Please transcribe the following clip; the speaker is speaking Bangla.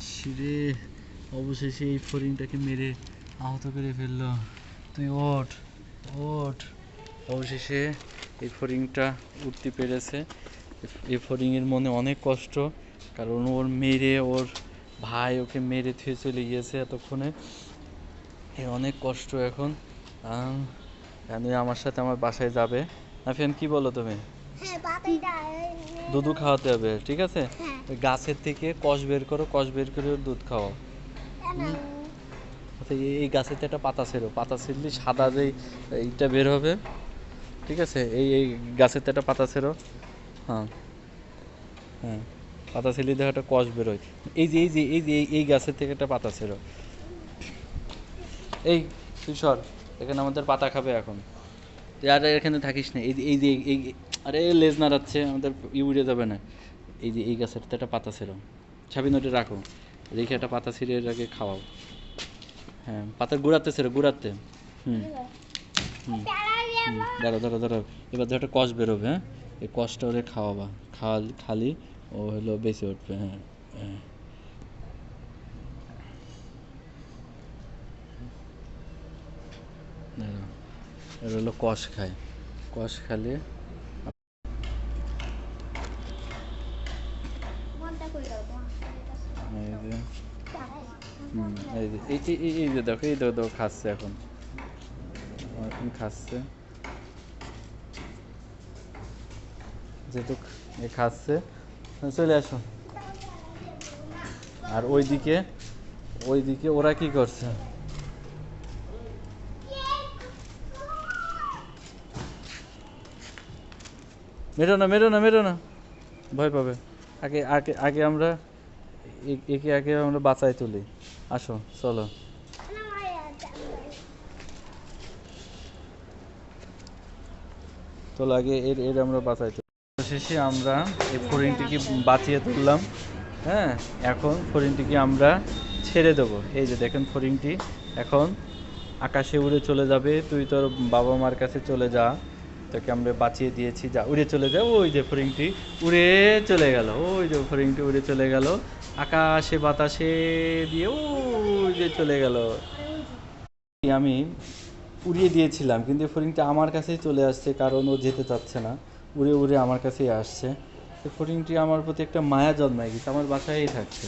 সিরে অবশেষে এই ফড়িংটাকে মেরে আহত করে ফেললো। তুই ওঠ ওঠ। অবশেষে এই ফড়িংটা উঠতে পেরেছে। এই ফড়িংয়ের মনে অনেক কষ্ট, কারণ ওর মেরে ওর ভাই ওকে মেরে থুয়ে চলে গিয়েছে এতক্ষণে। অনেক কষ্ট এখন। আমার সাথে আমার বাসায় যাবে। নাফিয়ান কি বলো তুমি? দুধ খাওয়াতে হবে, ঠিক আছে? ওই গাছের থেকে কষ বের করো, কষ বের করে ওর দুধ খাওয়াও। আচ্ছা, এই গাছেতে একটা পাতা ছেড়ো, পাতা ছিঁড়লে সাদা যে এইটা বের হবে, ঠিক আছে? এই গাছেতে একটা পাতা ছেড়ো। হ্যাঁ হ্যাঁ, পাতা ছিঁড়লে দেখো একটা কষ বেরোয়। এই গাছের থেকে একটা পাতা ছেড়ো। এই তুই সর, এখানে আমাদের পাতা খাবে এখন। তুই আর এখানে থাকিস না। এই আরে লেজ নাড়াচ্ছে, আমাদের উড়ে যাবে না। এই গাছের তো একটা পাতা ছিল, ছাবি নোটে রাখো, রেখে একটা পাতা ছিঁড়ে এটাকে খাওয়াও। হ্যাঁ, পাতার গুঁড়াতে ছিল, গুঁড়াতে। হুম হুম ধরো ধরো ধরো। এবার ধরো একটা কষ বেরোবে, হ্যাঁ, এই কষটা ওরে খাওয়াবা। খালি ও হলো বেঁচে উঠবে। হ্যাঁ হ্যাঁ, এর হলো কষ খায়, কষ খালে এই যে দেখো, এই দেখো খাচ্ছে এখন, এখন খাচ্ছে, যেহেতু খাচ্ছে। চলে আসো। আর ওইদিকে ওরা কি করছে? মেরো না, ভয় পাবে। আগে আগে আগে আমরা একে আগে আমরা বাঁচাই তুলি। আসো চলো। চলো আগে এর আমরা বাঁচাই তুলি। শেষে আমরা এই ফড়িংটিকে বাঁচিয়ে তুললাম। হ্যাঁ, এখন ফড়িংটিকে আমরা ছেড়ে দেবো। এই যে দেখেন ফড়িংটি এখন আকাশে উড়ে চলে যাবে। তুই তোর বাবা মার কাছে চলে যা, তোকে আমরা বাঁচিয়ে দিয়েছি, যা উড়ে চলে যা। ওই যে ফড়িংটি উড়ে চলে গেল, ওই যে ফড়িংটি উড়ে চলে গেল আকাশে বাতাসে দিয়ে, ওই যে চলে গেল। আমি উড়িয়ে দিয়েছিলাম, কিন্তু ফড়িংটা আমার কাছেই চলে আসছে, কারণ ও যেতে চাচ্ছে না, উড়ে উড়ে আমার কাছেই আসছে। ফড়িংটি আমার প্রতি একটা মায়া জন্মায় গেছে, আমার বাসায়ই থাকছে।